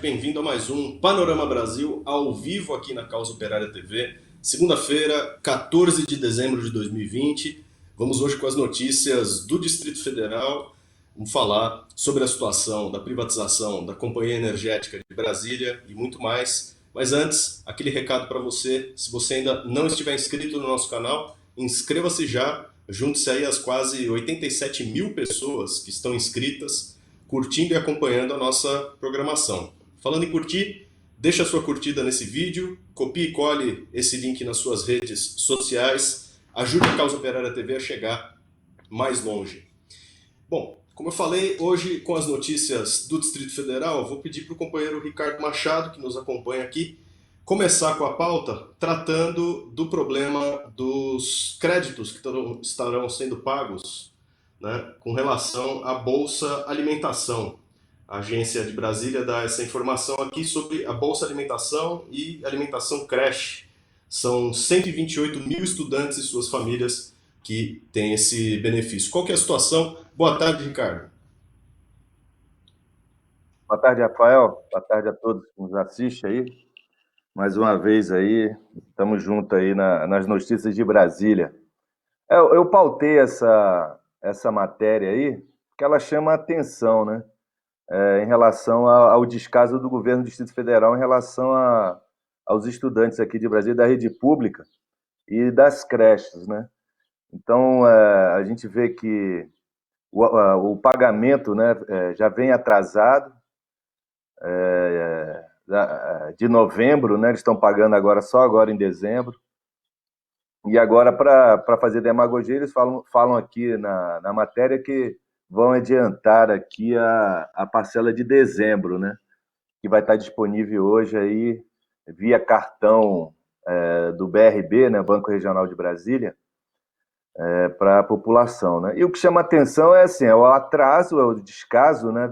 bem-vindo a mais um Panorama Brasil ao vivo aqui na Causa Operária TV. Segunda-feira, 14 de dezembro de 2020. Vamos hoje com as notícias do Distrito Federal. Vamos falar sobre a situação da privatização da Companhia Energética de Brasília e muito mais. Mas antes, aquele recado para você, se você ainda não estiver inscrito no nosso canal, inscreva-se já, junte-se aí às quase 87 mil pessoas que estão inscritas, curtindo e acompanhando a nossa programação. Falando em curtir, deixa a sua curtida nesse vídeo, copie e cole esse link nas suas redes sociais, ajude a Causa Operária TV a chegar mais longe. Bom, como eu falei, hoje com as notícias do Distrito Federal, eu vou pedir para o companheiro Ricardo Machado, que nos acompanha aqui, começar com a pauta tratando do problema dos créditos que estarão sendo pagos, né, com relação à Bolsa Alimentação. A agência de Brasília dá essa informação aqui sobre a Bolsa Alimentação e Alimentação Creche. São 128 mil estudantes e suas famílias que têm esse benefício. Qual que é a situação? Boa tarde, Ricardo. Boa tarde, Rafael. Boa tarde a todos que nos assistem aí. Mais uma vez aí, estamos juntos aí nas notícias de Brasília. Eu pautei essa matéria aí, porque ela chama a atenção, né? Em relação ao descaso do governo do Distrito Federal em relação aos estudantes aqui de Brasília, da rede pública e das creches, né? Então, a gente vê que o pagamento, né, já vem atrasado, de novembro, né? Eles estão pagando agora só agora em dezembro. E agora, para fazer demagogia, eles falam aqui na matéria que vão adiantar aqui a parcela de dezembro, né? Que vai estar disponível hoje aí via cartão do BRB, né? Banco Regional de Brasília, para a população, né? E o que chama atenção é assim, é o atraso, é o descaso, né,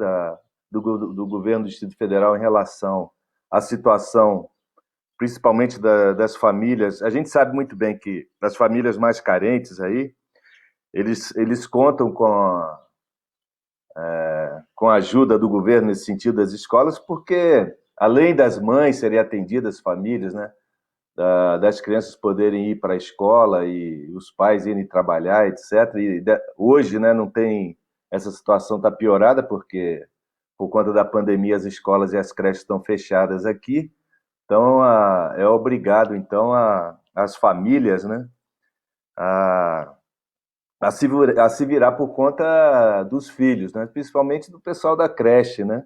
do governo do Distrito Federal em relação à situação, principalmente das famílias. A gente sabe muito bem que as famílias mais carentes aí, eles contam com a ajuda do governo nesse sentido das escolas, porque além das mães serem atendidas, famílias, né, das crianças poderem ir para a escola e os pais irem trabalhar, etc. E hoje, né, não tem, essa situação está piorada porque por conta da pandemia as escolas e as creches estão fechadas aqui. Então, é obrigado, então, as famílias, né, a, a se virar por conta dos filhos, né, principalmente do pessoal da creche, né,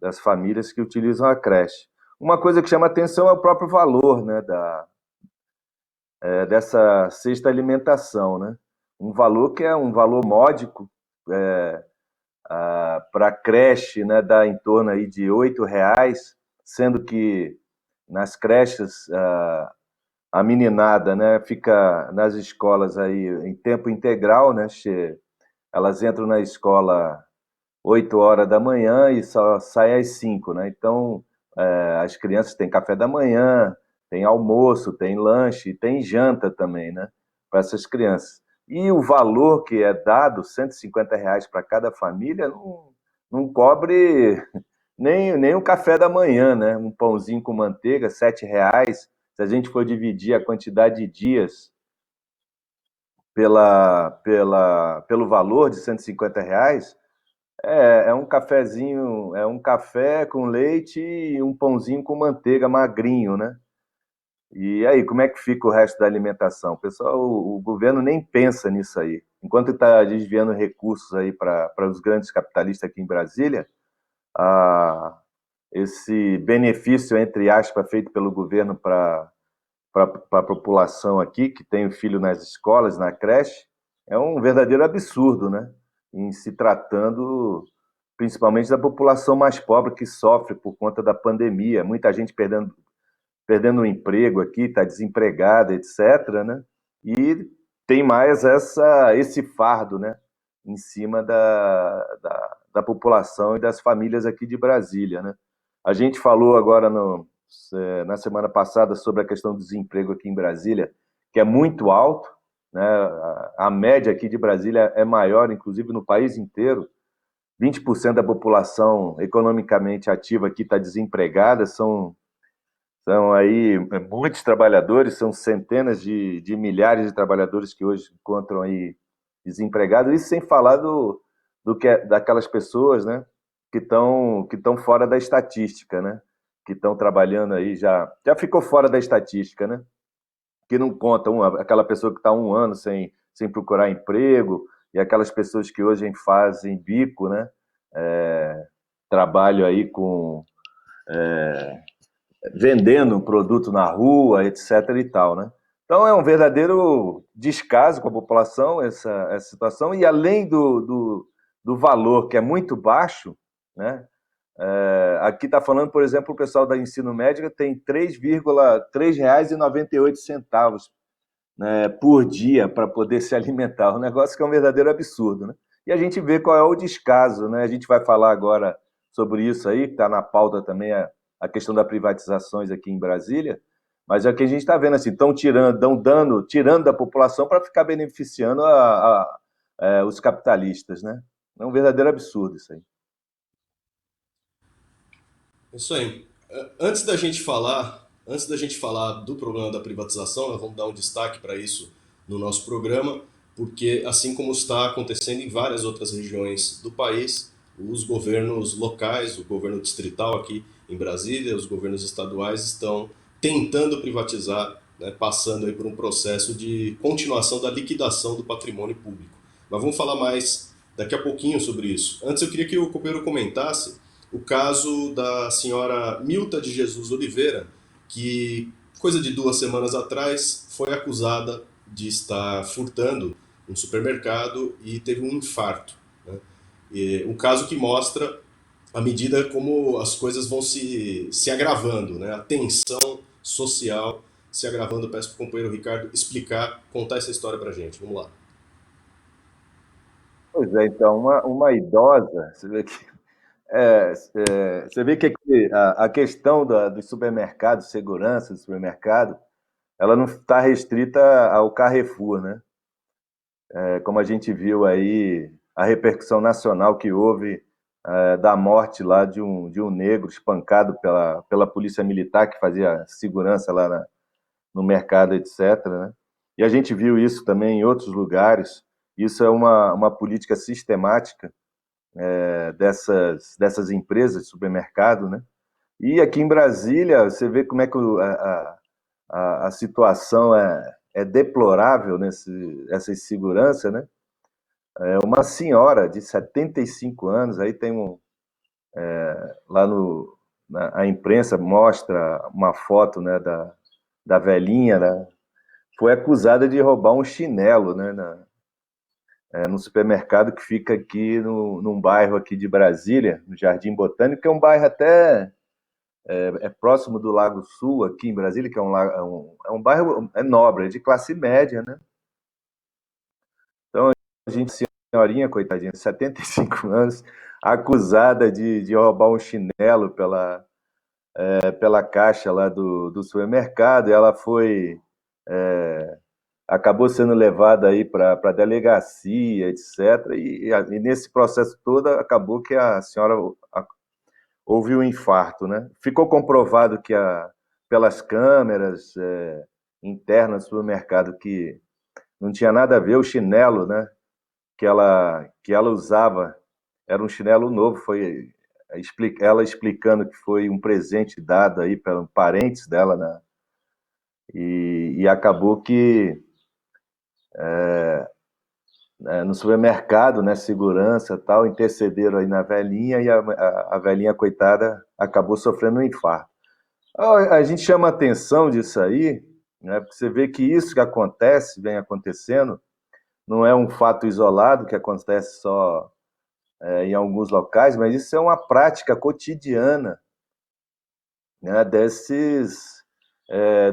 das famílias que utilizam a creche. Uma coisa que chama atenção é o próprio valor, né, dessa cesta alimentação, né, um valor que é um valor módico, para a creche, né, dá em torno aí de R$ 8, sendo que nas creches a meninada, né, fica nas escolas aí em tempo integral, né, elas entram na escola 8 horas da manhã e só saem às 5, né? Então, as crianças têm café da manhã, tem almoço, tem lanche, tem janta também, né, para essas crianças. E o valor que é dado, R$ 150 para cada família, não cobre nem o café da manhã, né? Um pãozinho com manteiga, R$ 7. Se a gente for dividir a quantidade de dias pelo valor de R$ 150, é um cafezinho, é um café com leite e um pãozinho com manteiga magrinho, né? E aí, como é que fica o resto da alimentação? Pessoal, o governo nem pensa nisso aí. Enquanto está desviando recursos aí para os grandes capitalistas aqui em Brasília, a, esse benefício, entre aspas, feito pelo governo para a população aqui, que tem o filho nas escolas, na creche, é um verdadeiro absurdo, né? Em se tratando principalmente da população mais pobre que sofre por conta da pandemia, muita gente perdendo o emprego aqui, está desempregada, etc., né? E tem mais esse fardo, né, em cima da população e das famílias aqui de Brasília, né? A gente falou agora na semana passada sobre a questão do desemprego aqui em Brasília, que é muito alto, né? A média aqui de Brasília é maior, inclusive no país inteiro, 20% da população economicamente ativa aqui está desempregada, são aí muitos trabalhadores, são centenas de milhares de trabalhadores que hoje encontram aí desempregados, isso sem falar daquelas pessoas, né, que estão fora da estatística, né, que estão trabalhando aí, já ficou fora da estatística, né, que não contam aquela pessoa que está 1 ano sem procurar emprego, e aquelas pessoas que hoje fazem bico, né, trabalho aí vendendo um produto na rua, etc. e tal, né? Então é um verdadeiro descaso com a população essa situação, e além do valor que é muito baixo, né? Aqui está falando, por exemplo, o pessoal da ensino médio tem R$ 3,98, né, por dia para poder se alimentar. Um negócio que é um verdadeiro absurdo, né? E a gente vê qual é o descaso, né? A gente vai falar agora sobre isso aí, que está na pauta também a questão das privatizações aqui em Brasília, mas é que a gente está vendo assim, estão tirando da população para ficar beneficiando os capitalistas, né? É um verdadeiro absurdo isso aí. Isso aí. Antes da gente falar do problema da privatização, nós vamos dar um destaque para isso no nosso programa, porque assim como está acontecendo em várias outras regiões do país, os governos locais, o governo distrital aqui em Brasília, os governos estaduais estão tentando privatizar, né, passando aí por um processo de continuação da liquidação do patrimônio público. Mas vamos falar mais daqui a pouquinho sobre isso. Antes eu queria que o Copeiro comentasse o caso da senhora Milta de Jesus Oliveira, que, coisa de 2 semanas atrás, foi acusada de estar furtando um supermercado e teve um infarto. Né? Um caso que mostra à medida como as coisas vão se agravando, né? A tensão social se agravando. Eu peço para o companheiro Ricardo explicar, contar essa história para a gente. Vamos lá. Pois é, então, uma idosa, você vê que a questão dos supermercados, segurança do supermercado, ela não está restrita ao Carrefour, né? Como a gente viu aí, a repercussão nacional que houve da morte lá de um negro espancado pela polícia militar que fazia segurança lá no mercado, etc., né? E a gente viu isso também em outros lugares. Isso é uma política sistemática dessas empresas de supermercado, né? E aqui em Brasília, você vê como é que a situação é deplorável essa insegurança, né? Uma senhora de 75 anos, aí tem lá a imprensa mostra uma foto, né, da velhinha, né, foi acusada de roubar um chinelo, né, no supermercado que fica aqui num bairro aqui de Brasília, no Jardim Botânico, que é um bairro até próximo do Lago Sul, aqui em Brasília, que é um bairro nobre, é de classe média, né? Então, a gente, senhorinha, coitadinha, 75 anos, acusada de roubar um chinelo pela caixa lá do supermercado, e ela acabou sendo levada aí para a delegacia, etc. E nesse processo todo acabou que a senhora houve um infarto, né? Ficou comprovado que pelas câmeras internas do supermercado que não tinha nada a ver o chinelo, né? Que ela usava era um chinelo novo, foi ela explicando que foi um presente dado aí pelos parentes dela, né? E acabou que no supermercado, né, segurança tal, intercederam aí na velhinha, e a velhinha, coitada, acabou sofrendo um infarto. A gente chama atenção disso aí, né, porque você vê que isso que acontece, vem acontecendo, não é um fato isolado que acontece só em alguns locais, mas isso é uma prática cotidiana, né, desses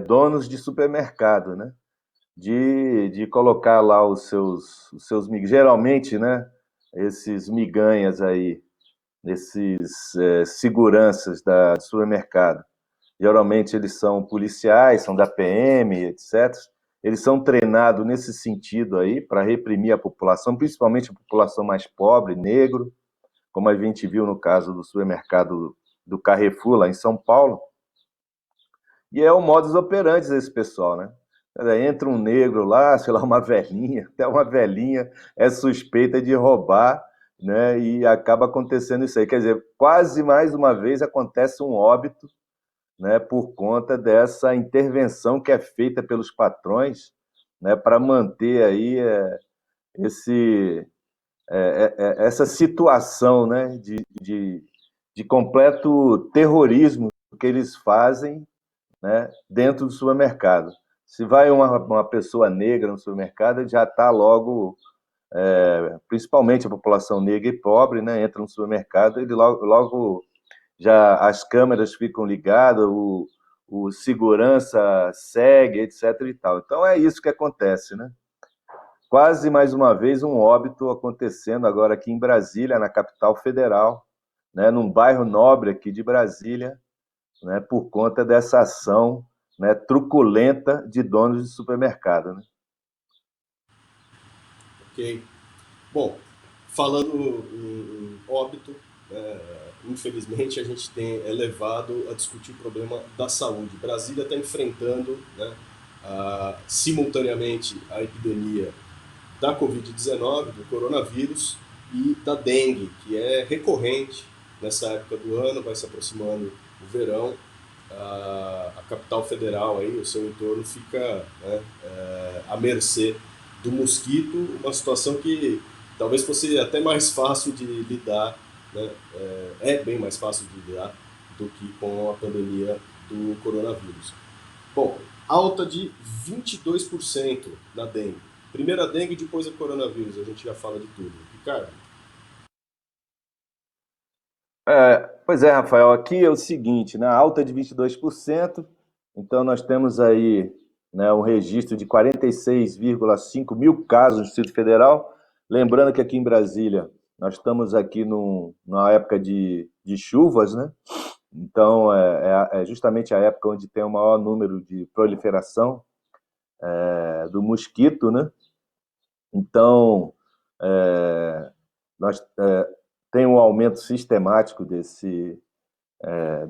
donos de supermercado, né? De colocar lá os seus geralmente, né, esses miganhas aí, esses seguranças do supermercado. Geralmente eles são policiais, são da PM, etc. Eles são treinados nesse sentido aí para reprimir a população, principalmente a população mais pobre, negro, como a gente viu no caso do supermercado do Carrefour, lá em São Paulo, e é o modus operandi desse pessoal, né? Entra um negro lá, sei lá, uma velhinha, até uma velhinha é suspeita de roubar, né? E acaba acontecendo isso aí. Quer dizer, quase mais uma vez acontece um óbito, né, por conta dessa intervenção que é feita pelos patrões, né, para manter aí esse, essa situação, né, de completo terrorismo que eles fazem, né, dentro do supermercado. Se vai uma pessoa negra no supermercado, já está logo, principalmente a população negra e pobre, né, entra no supermercado, ele logo já as câmeras ficam ligadas, o segurança segue, etc. e tal. Então é isso que acontece, né? Quase mais uma vez um óbito acontecendo agora aqui em Brasília, na capital federal, né, num bairro nobre aqui de Brasília, né, por conta dessa ação, né, truculenta de donos de supermercado. Né? Ok. Bom, falando em óbito, infelizmente a gente tem levado a discutir o problema da saúde. Brasília está enfrentando, né, simultaneamente a epidemia da Covid-19, do coronavírus e da dengue, que é recorrente nessa época do ano, vai se aproximando o verão, a capital federal, aí, o seu entorno fica, né, à mercê do mosquito, uma situação que talvez fosse até mais fácil de lidar, né, bem mais fácil de lidar do que com a pandemia do coronavírus. Bom, alta de 22% na dengue. Primeiro a dengue, depois o coronavírus, a gente já fala de tudo. Ricardo? Pois é, Rafael, aqui é o seguinte, né, alta de 22%, então nós temos aí, né, um registro de 46,5 mil casos no Distrito Federal. Lembrando que aqui em Brasília nós estamos aqui numa época de chuvas, né? Então é justamente a época onde tem o maior número de proliferação do mosquito, né? Então nós tem um aumento sistemático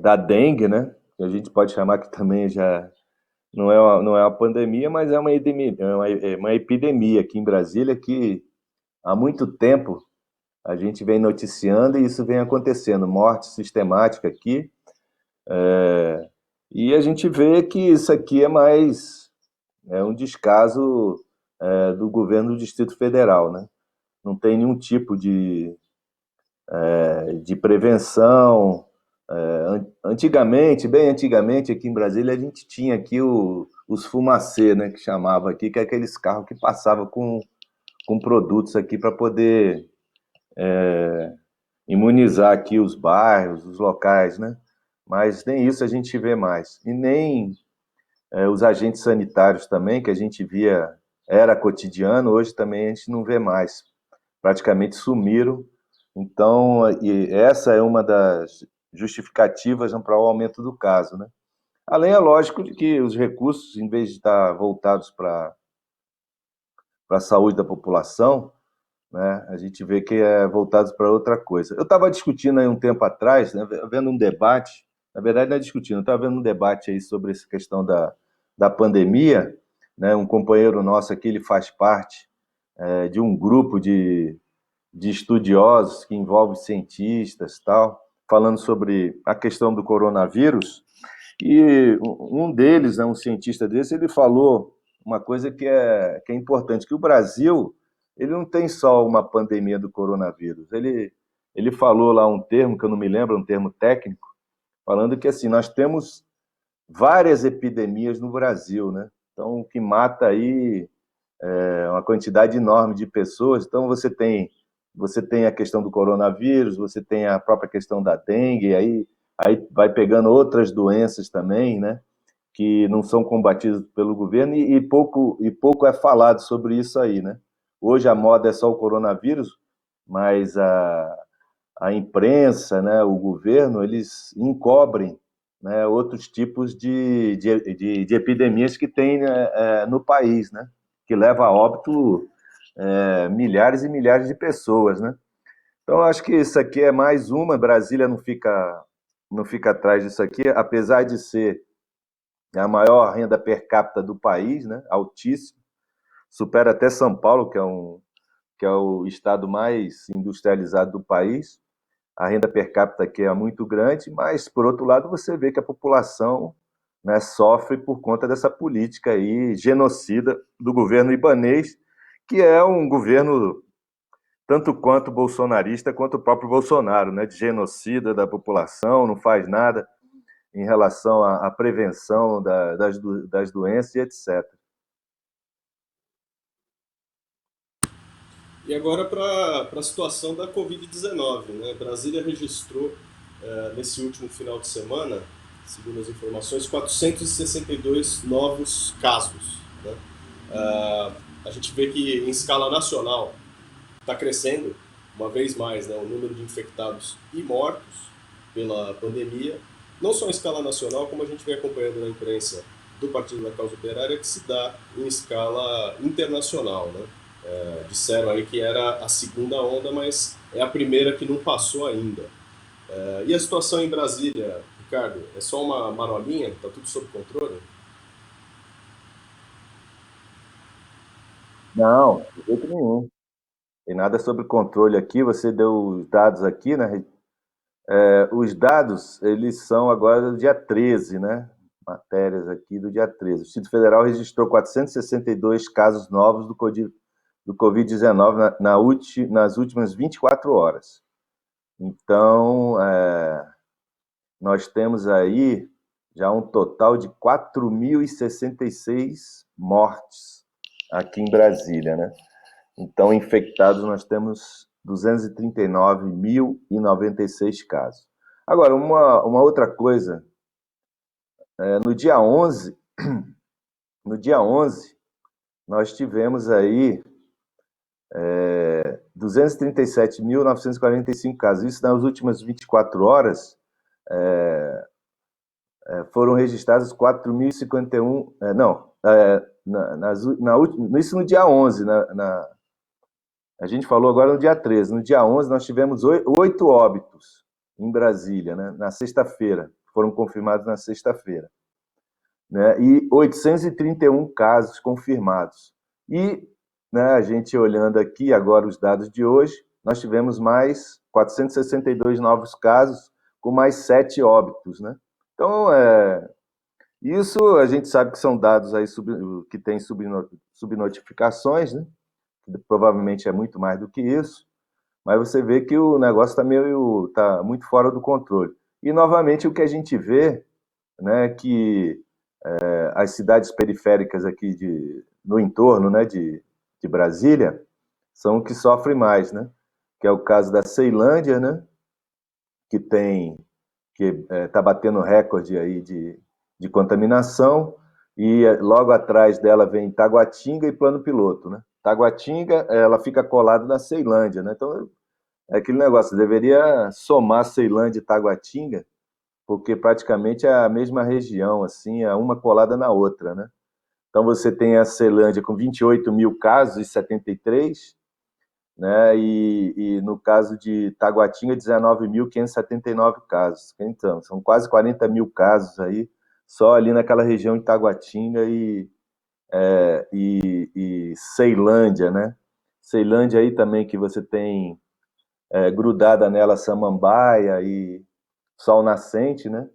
da dengue, né? Que a gente pode chamar que também já não é uma pandemia, mas é uma epidemia aqui em Brasília que há muito tempo a gente vem noticiando e isso vem acontecendo, morte sistemática aqui. E a gente vê que isso aqui é um descaso do governo do Distrito Federal, né? Não tem nenhum tipo de prevenção. Antigamente, bem antigamente, aqui em Brasília, a gente tinha aqui os fumacê, né, que chamava aqui, que é aqueles carros que passavam com produtos aqui para poder imunizar aqui os bairros, os locais, né? Mas nem isso a gente vê mais. E nem os agentes sanitários também, que a gente via, era cotidiano, hoje também a gente não vê mais. Praticamente sumiram. Então, e essa é uma das justificativas para o aumento do caso, né? Além, é lógico, de que os recursos, em vez de estar voltados para a saúde da população, né, a gente vê que é voltados para outra coisa. Eu estava discutindo aí um tempo atrás, né, vendo um debate, na verdade não é discutindo, eu estava vendo um debate aí sobre essa questão da pandemia, né, um companheiro nosso aqui, ele faz parte de um grupo de estudiosos que envolve cientistas, tal, falando sobre a questão do coronavírus. E um deles, né, um cientista desse, ele falou uma coisa que é importante, que o Brasil ele não tem só uma pandemia do coronavírus. Ele falou lá um termo, que eu não me lembro, um termo técnico, falando que assim, nós temos várias epidemias no Brasil, né? Então, o que mata aí uma quantidade enorme de pessoas. Então, você tem a questão do coronavírus, você tem a própria questão da dengue, aí vai pegando outras doenças também, né? Que não são combatidas pelo governo e pouco é falado sobre isso aí, né? Hoje a moda é só o coronavírus, mas a imprensa, né, o governo, eles encobrem, né, outros tipos de epidemias que tem no país, né? Que leva a óbito milhares e milhares de pessoas, né? Então, acho que isso aqui é mais uma. Brasília não fica atrás disso aqui, apesar de ser a maior renda per capita do país, né? Altíssimo. Supera até São Paulo, que é o estado mais industrializado do país. A renda per capita aqui é muito grande, mas, por outro lado, você vê que a população, né, sofre por conta dessa política aí genocida do governo ibanês, que é um governo tanto quanto bolsonarista, quanto o próprio Bolsonaro, né, de genocida da população, não faz nada em relação à prevenção das doenças e etc. E agora para a situação da Covid-19, né? Brasília registrou nesse último final de semana, segundo as informações, 462 novos casos. Né? A gente vê que em escala nacional está crescendo uma vez mais, né, o número de infectados e mortos pela pandemia, não só em escala nacional, como a gente vem acompanhando na imprensa do Partido da Causa Operária, que se dá em escala internacional. Né? Disseram aí que era a segunda onda, mas é a primeira que não passou ainda. E a situação em Brasília, Ricardo, é só uma marolinha? Está tudo sob controle? Não, de jeito nenhum. Tem nada sobre controle aqui. Você deu os dados aqui, né? Os dados, eles são agora do dia 13, né? Matérias aqui do dia 13. O Distrito Federal registrou 462 casos novos do Covid-19 nas últimas 24 horas. Então, nós temos aí já um total de 4.066 mortes aqui em Brasília, né? Então, infectados nós temos 239.096 casos. Agora, uma outra coisa, no dia 11, no dia 11, nós tivemos aí 237.945 casos. Isso nas últimas 24 horas, foram registrados 4.051, não, isso no dia 11, a gente falou agora no dia 13. No dia 11, nós tivemos 8 óbitos em Brasília, né, na sexta-feira, foram confirmados na sexta-feira, né, e 831 casos confirmados. E, né, a gente olhando aqui agora os dados de hoje, nós tivemos mais 462 novos casos, com mais 7 óbitos, né? Então, isso a gente sabe que são dados aí que têm subnotificações, né? Que provavelmente é muito mais do que isso, mas você vê que o negócio está muito fora do controle. E, novamente, o que a gente vê, né, que as cidades periféricas aqui no entorno, né, de Brasília são o que sofrem mais, né? Que é o caso da Ceilândia, né, que está batendo recorde aí de contaminação, e logo atrás dela vem Taguatinga e Plano Piloto, né? Taguatinga, ela fica colada na Ceilândia, né? Então, é aquele negócio, deveria somar Ceilândia e Taguatinga, porque praticamente é a mesma região, assim, é uma colada na outra, né? Então você tem a Ceilândia com 28 mil casos e 73, né? E no caso de Taguatinga, 19.579 casos. Então, são quase 40 mil casos aí, só ali naquela região de Taguatinga e Ceilândia, né? Ceilândia aí também que você tem grudada nela Samambaia e Sol Nascente, né?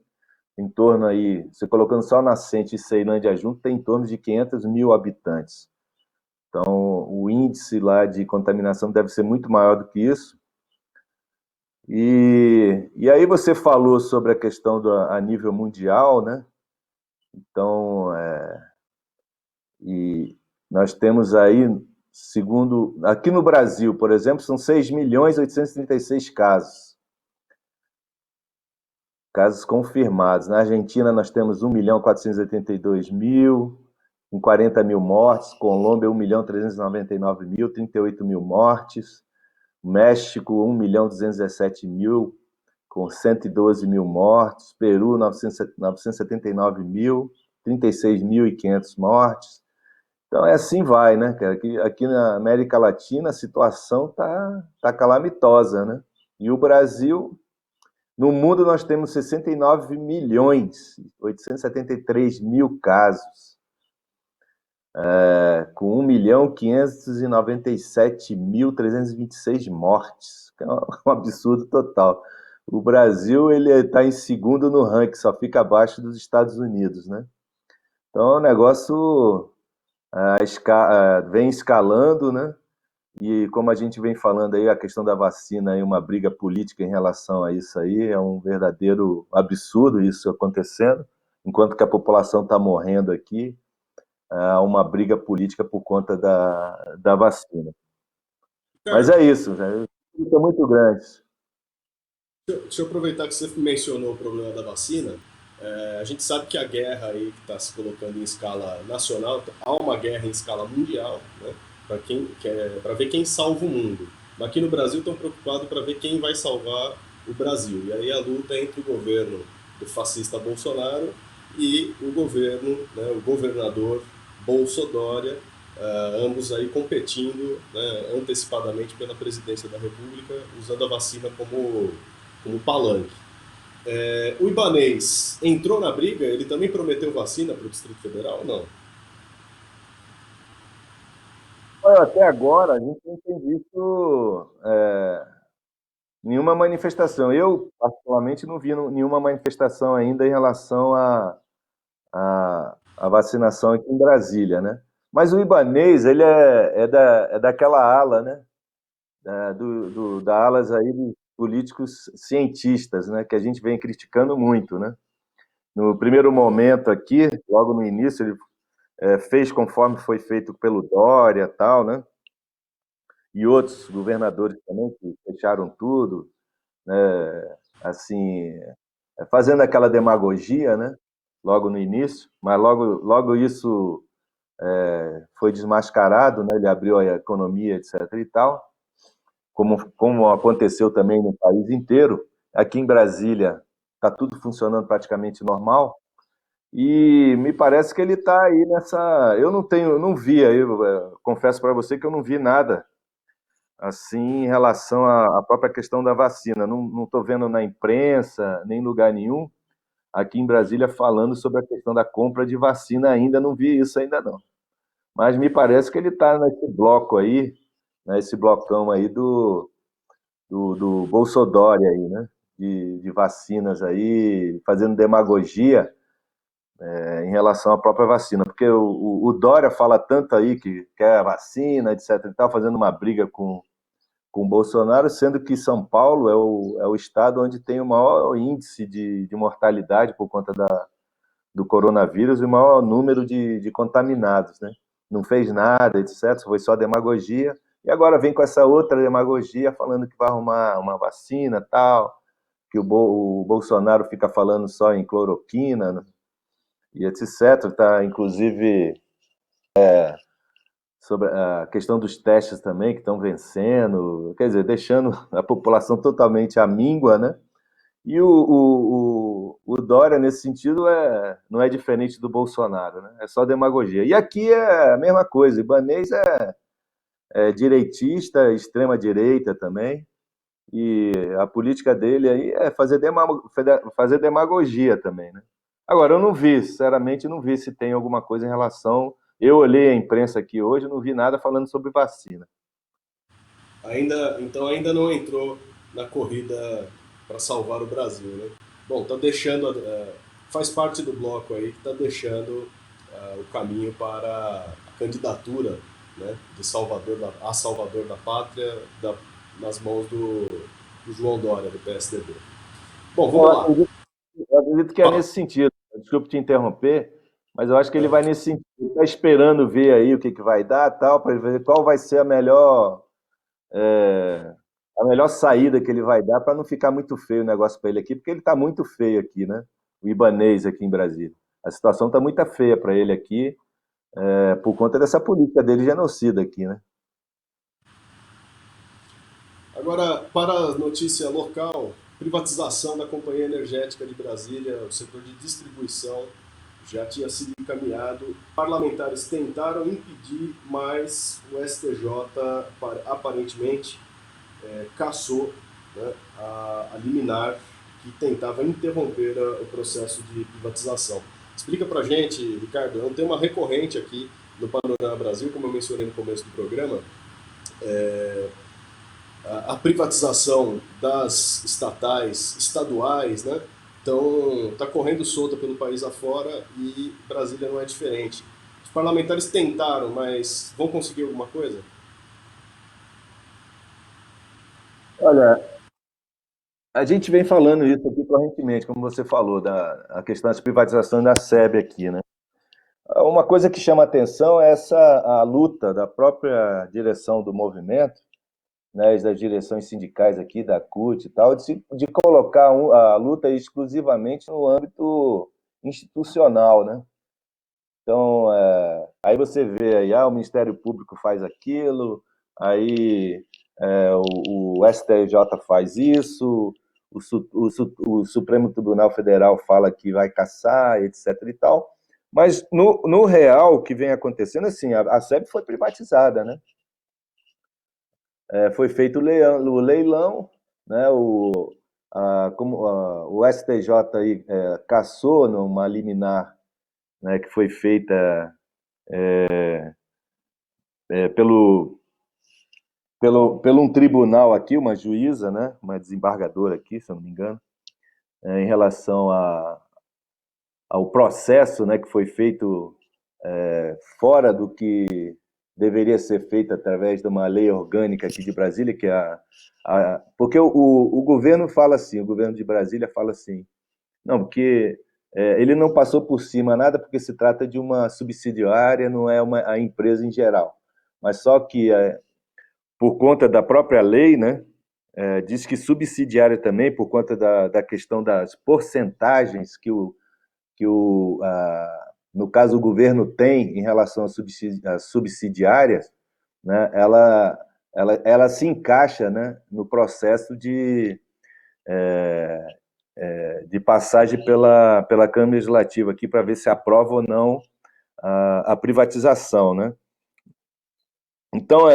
Em torno aí, você colocando Sol Nascente e Ceilândia junto, tem em torno de 500 mil habitantes. Então, o índice lá de contaminação deve ser muito maior do que isso. E aí você falou sobre a questão a nível mundial, né? Então, e nós temos aí, segundo... Aqui no Brasil, por exemplo, são 6.836 casos confirmados. Na Argentina, nós temos 1.482.000, com 40 mil mortes. Colômbia, 1.399.000, 38 mil mortes. México, 1.217.000, com 112 mil mortes. Peru, 979 mil, 36.500 mortes. Então é assim vai, né, cara? Aqui na América Latina a situação tá calamitosa, né? E o Brasil, no mundo nós temos 69 milhões, 873 mil casos, com 1.597.326 mortes, que é um absurdo total. O Brasil ele está em segundo no ranking, só fica abaixo dos Estados Unidos, né? Então o negócio vem escalando, né? E como a gente vem falando aí, a questão da vacina e uma briga política em relação a isso aí, é um verdadeiro absurdo isso acontecendo, enquanto que a população está morrendo aqui, há uma briga política por conta da vacina. Mas Ricardo, é isso, né? Isso é muito grande. deixa eu aproveitar que você mencionou o problema da vacina. A gente sabe que a guerra aí que está se colocando em escala nacional, há uma guerra em escala mundial, né, para ver quem salva o mundo. Mas aqui no Brasil estão preocupados para ver quem vai salvar o Brasil. E aí a luta é entre o governo do fascista Bolsonaro e o governo, né, o governador Bolsodória, ambos aí competindo, né, antecipadamente pela presidência da República, usando a vacina como palanque. O Ibanez entrou na briga, ele também prometeu vacina para o Distrito Federal ou não? Olha, até agora a gente não tem visto nenhuma manifestação. Eu, particularmente, não vi nenhuma manifestação ainda em relação à vacinação aqui em Brasília, né? Mas o Ibanez, ele é daquela ala, né? Da alas aí dos políticos cientistas, né? Que a gente vem criticando muito, né? No primeiro momento aqui, logo no início, ele fez conforme foi feito pelo Dória, tal, né? E outros governadores também que fecharam tudo, né? Assim, fazendo aquela demagogia, né? Logo no início, mas logo isso foi desmascarado, né? Ele abriu a economia, etc. e tal, como aconteceu também no país inteiro. Aqui em Brasília está tudo funcionando praticamente normal, e me parece que ele está aí nessa. Eu não vi aí, eu confesso para você que eu não vi nada assim em relação à própria questão da vacina. Não estou vendo na imprensa, nem em lugar nenhum, aqui em Brasília, falando sobre a questão da compra de vacina ainda, não vi isso ainda não. Mas me parece que ele está nesse bloco aí, nesse blocão aí do Bolsodória aí, né? De vacinas aí, fazendo demagogia em relação à própria vacina, porque o Dória fala tanto aí que quer a vacina, etc e tal, fazendo uma briga com o Bolsonaro, sendo que São Paulo é o estado onde tem o maior índice de mortalidade por conta do coronavírus e o maior número de contaminados, né? Não fez nada, etc. Foi só demagogia. E agora vem com essa outra demagogia falando que vai arrumar uma vacina tal, que o Bolsonaro fica falando só em cloroquina, né? E etc. Tá, inclusive, sobre a questão dos testes também, que estão vencendo, quer dizer, deixando a população totalmente à míngua, né? E o Dória, nesse sentido, não é diferente do Bolsonaro, né? É só demagogia. E aqui é a mesma coisa, Ibanez é direitista, extrema-direita também, e a política dele aí é fazer demagogia também, né? Agora, eu não vi, sinceramente, não vi se tem alguma coisa em relação. Eu olhei a imprensa aqui hoje, não vi nada falando sobre vacina. Então ainda não entrou na corrida para salvar o Brasil, né? Bom, tá deixando, faz parte do bloco aí que está deixando o caminho para a candidatura, né, de Salvador da Pátria nas mãos do João Dória, do PSDB. Bom, Eu vamos lá. acredito, eu acredito que é Fala. nesse sentido. Desculpe te interromper, mas eu acho que ele É. vai nesse sentido. Ele está esperando ver aí o que vai dar, tal, para ver qual vai ser é, a melhor saída que ele vai dar para não ficar muito feio o negócio para ele aqui, porque ele está muito feio aqui, né? O Ibanez aqui em Brasília. A situação está muito feia para ele aqui, por conta dessa política dele genocida aqui, né? Agora, para a notícia local, privatização da Companhia Energética de Brasília, o setor de distribuição já tinha sido encaminhado. Parlamentares tentaram impedir, mas o STJ aparentemente cassou, né, a liminar que tentava interromper o processo de privatização. Explica para a gente, Ricardo, é um tema recorrente aqui no Panorama Brasil, como eu mencionei no começo do programa, a privatização das estatais, estaduais, né? Então, está correndo solta pelo país afora e Brasília não é diferente. Os parlamentares tentaram, mas vão conseguir alguma coisa? Olha, a gente vem falando isso aqui correntemente, como você falou, a questão das privatizações da SEB aqui, né? Uma coisa que chama atenção é a luta da própria direção do movimento, né, das direções sindicais aqui, da CUT e tal, de colocar a luta exclusivamente no âmbito institucional, né? Então, aí você vê aí, o Ministério Público faz aquilo, aí o STJ faz isso, o Supremo Tribunal Federal fala que vai caçar, etc. e tal. Mas, no real, o que vem acontecendo, assim, a SEB foi privatizada, né? Foi feito o leilão, né? O STJ aí, cassou numa liminar, né, que foi feita pelo pelo um tribunal aqui, uma juíza, né, uma desembargadora aqui, se eu não me engano, em relação ao processo, né, que foi feito fora do que deveria ser feito através de uma lei orgânica aqui de Brasília, que é porque o governo fala assim, o governo de Brasília fala assim, não, porque ele não passou por cima nada porque se trata de uma subsidiária, não é a empresa em geral. Mas só que por conta da própria lei, né, diz que subsidiária também, por conta da questão das porcentagens no caso, o governo tem em relação às subsidiárias, né, ela se encaixa, né, no processo de passagem pela Câmara Legislativa aqui para ver se aprova ou não a privatização, né? Então,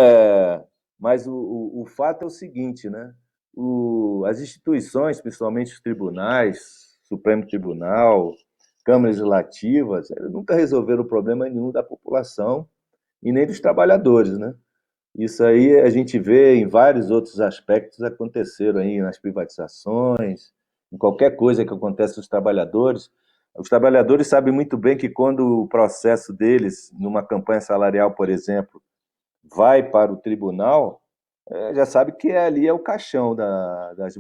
mas o fato é o seguinte, né? As instituições, principalmente os tribunais, Supremo Tribunal, câmaras legislativas, eles nunca resolveram problema nenhum da população e nem dos trabalhadores, né? Isso aí a gente vê em vários outros aspectos aconteceram aí nas privatizações, em qualquer coisa que acontece com os trabalhadores. Os trabalhadores sabem muito bem que quando o processo deles, numa campanha salarial, por exemplo, vai para o tribunal, já sabe que ali é o caixão das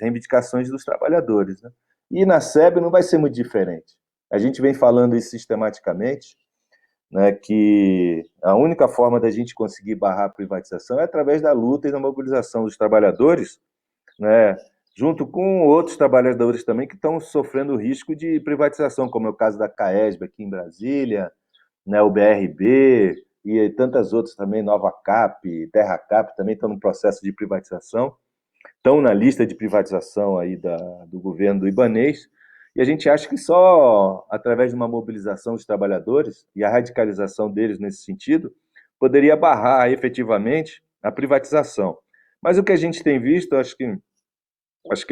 reivindicações dos trabalhadores, né? E na SEB não vai ser muito diferente. A gente vem falando isso sistematicamente, né, que a única forma da gente conseguir barrar a privatização é através da luta e da mobilização dos trabalhadores, né, junto com outros trabalhadores também que estão sofrendo o risco de privatização, como é o caso da CAESB aqui em Brasília, né, o BRB e tantas outras também, Nova Cap, Terra Cap, também estão no processo de privatização, estão na lista de privatização aí do governo do Ibanez, e a gente acha que só através de uma mobilização dos trabalhadores e a radicalização deles nesse sentido, poderia barrar efetivamente a privatização. Mas o que a gente tem visto, acho que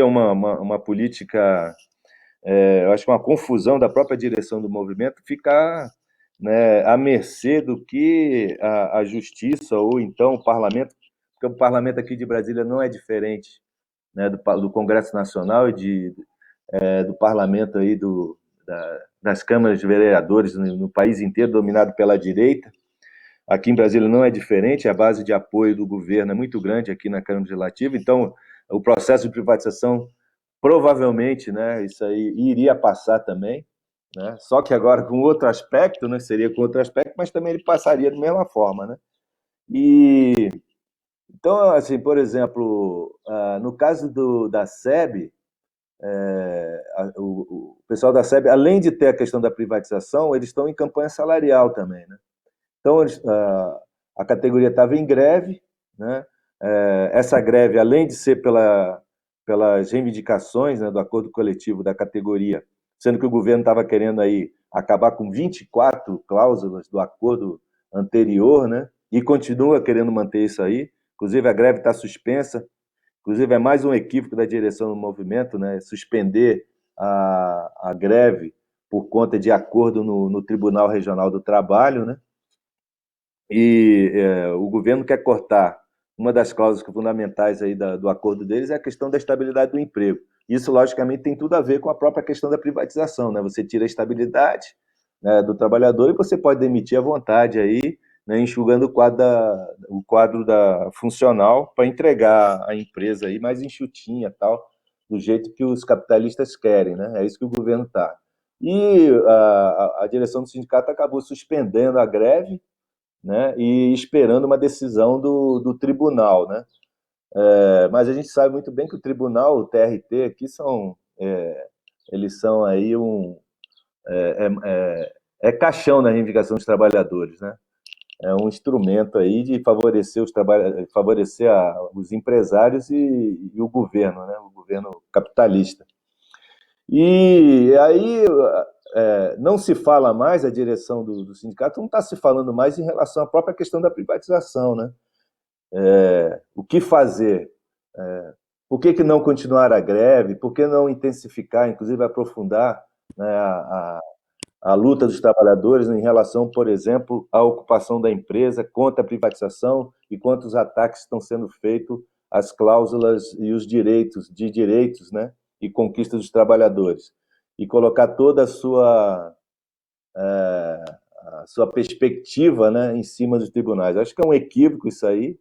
é uma política, eu acho que uma confusão da própria direção do movimento ficar, né, à mercê do que a justiça ou então o parlamento, porque o parlamento aqui de Brasília não é diferente, né, do Congresso Nacional e do parlamento aí das câmaras de vereadores no país inteiro, dominado pela direita. Aqui em Brasília não é diferente, a base de apoio do governo é muito grande aqui na Câmara Legislativa, então o processo de privatização provavelmente, né, isso aí iria passar também, né? Só que agora com outro aspecto, né, seria com outro aspecto, mas também ele passaria da mesma forma, né? E então, assim, por exemplo, no caso da SEB, o pessoal da SEB, além de ter a questão da privatização, eles estão em campanha salarial também, né? Então, a categoria estava em greve, né? Essa greve, além de ser pelas reivindicações, né, do acordo coletivo da categoria, sendo que o governo estava querendo aí acabar com 24 cláusulas do acordo anterior, né? E continua querendo manter isso aí. Inclusive, a greve está suspensa. Inclusive, é mais um equívoco da direção do movimento, né? Suspender a greve por conta de acordo no Tribunal Regional do Trabalho, né? E o governo quer cortar uma das cláusulas fundamentais aí do acordo deles é a questão da estabilidade do emprego. Isso, logicamente, tem tudo a ver com a própria questão da privatização, né? Você tira a estabilidade, né, do trabalhador e você pode demitir à vontade aí, né, enxugando o quadro da funcional para entregar a empresa aí mais enxutinha, tal, do jeito que os capitalistas querem, né? É isso que o governo está. E a direção do sindicato acabou suspendendo a greve, né, e esperando uma decisão do tribunal, né? Mas a gente sabe muito bem que o tribunal, o TRT, aqui eles são aí é caixão na reivindicação dos trabalhadores, né? É um instrumento aí de favorecer os empresários e o governo, né? O governo capitalista. E aí não se fala mais, a direção do sindicato não está se falando mais em relação à própria questão da privatização, né? O que fazer? Por que não continuar a greve? Por que não intensificar, inclusive aprofundar, né, a luta dos trabalhadores em relação, por exemplo, à ocupação da empresa contra a privatização e contra os ataques que estão sendo feitos às cláusulas e os direitos, né, e conquistas dos trabalhadores, e colocar toda a sua perspectiva, né, em cima dos tribunais. Acho que é um equívoco isso aí,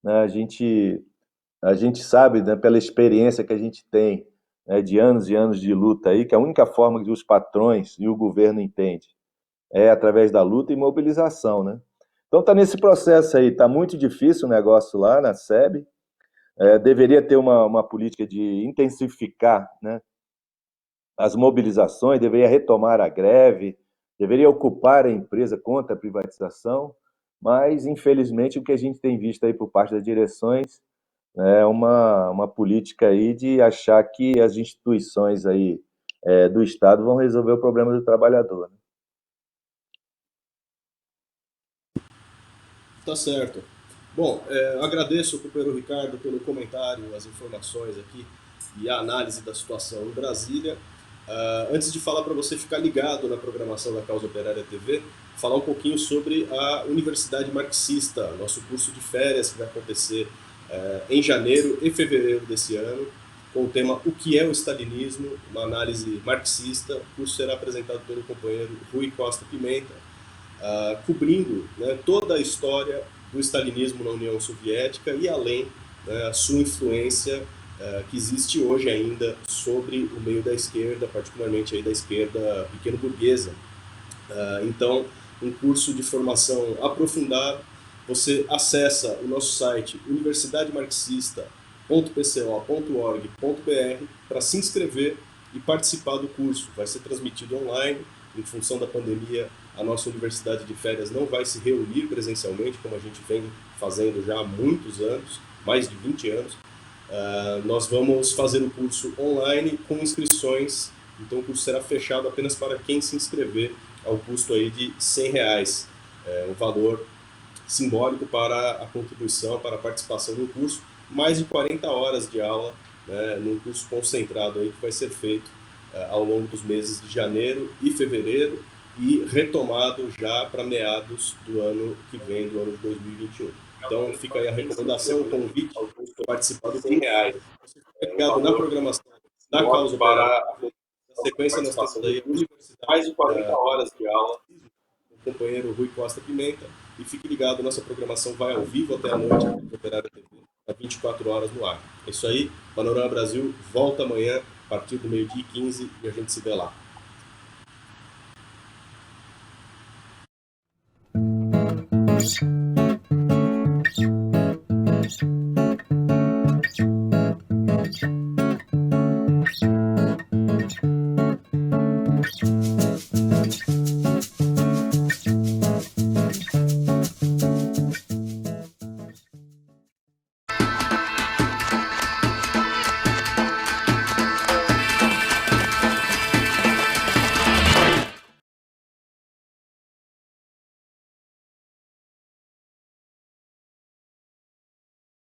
né? A gente sabe, né, pela experiência que a gente tem, né, de anos e anos de luta aí, que a única forma que os patrões e o governo entendem é através da luta e mobilização, né? Então está nesse processo aí, está muito difícil o negócio lá na SEB, deveria ter uma política de intensificar, né, as mobilizações, deveria retomar a greve, deveria ocupar a empresa contra a privatização, mas infelizmente o que a gente tem visto aí por parte das direções é uma política aí de achar que as instituições aí do Estado vão resolver o problema do trabalhador, né? Tá certo. Bom, agradeço ao companheiro Ricardo pelo comentário, as informações aqui e a análise da situação em Brasília. Antes de falar para você ficar ligado na programação da Causa Operária TV, falar um pouquinho sobre a Universidade Marxista, nosso curso de férias que vai acontecer em janeiro e fevereiro desse ano, com o tema O que é o Stalinismo, uma análise marxista. O curso será apresentado pelo companheiro Rui Costa Pimenta, cobrindo, né, toda a história do stalinismo na União Soviética e além, né, a sua influência que existe hoje ainda sobre o meio da esquerda, particularmente aí da esquerda pequeno-burguesa. Então, um curso de formação aprofundada, você acessa o nosso site universidademarxista.pco.org.br para se inscrever e participar do curso. Vai ser transmitido online. Em função da pandemia, a nossa universidade de férias não vai se reunir presencialmente, como a gente vem fazendo já há muitos anos, mais de 20 anos. Nós vamos fazer o curso online com inscrições, então o curso será fechado apenas para quem se inscrever, ao custo aí de R$100, um valor simbólico para a contribuição, para a participação no curso, mais de 40 horas de aula, né, num curso concentrado aí que vai ser feito ao longo dos meses de janeiro e fevereiro e retomado já para meados do ano que vem, do ano de 2021. Então fica aí a recomendação, o convite para participar do curso. Você fica ligado na programação da Causa Operária. Na sequência nós temos aí a Universidade, mais de 40 horas de aula, com o companheiro Rui Costa Pimenta. E fique ligado, nossa programação vai ao vivo até a noite aqui no Operário TV, a 24 horas no ar. É isso aí, Panorama Brasil volta amanhã, a partir do meio-dia e 15, e a gente se vê lá.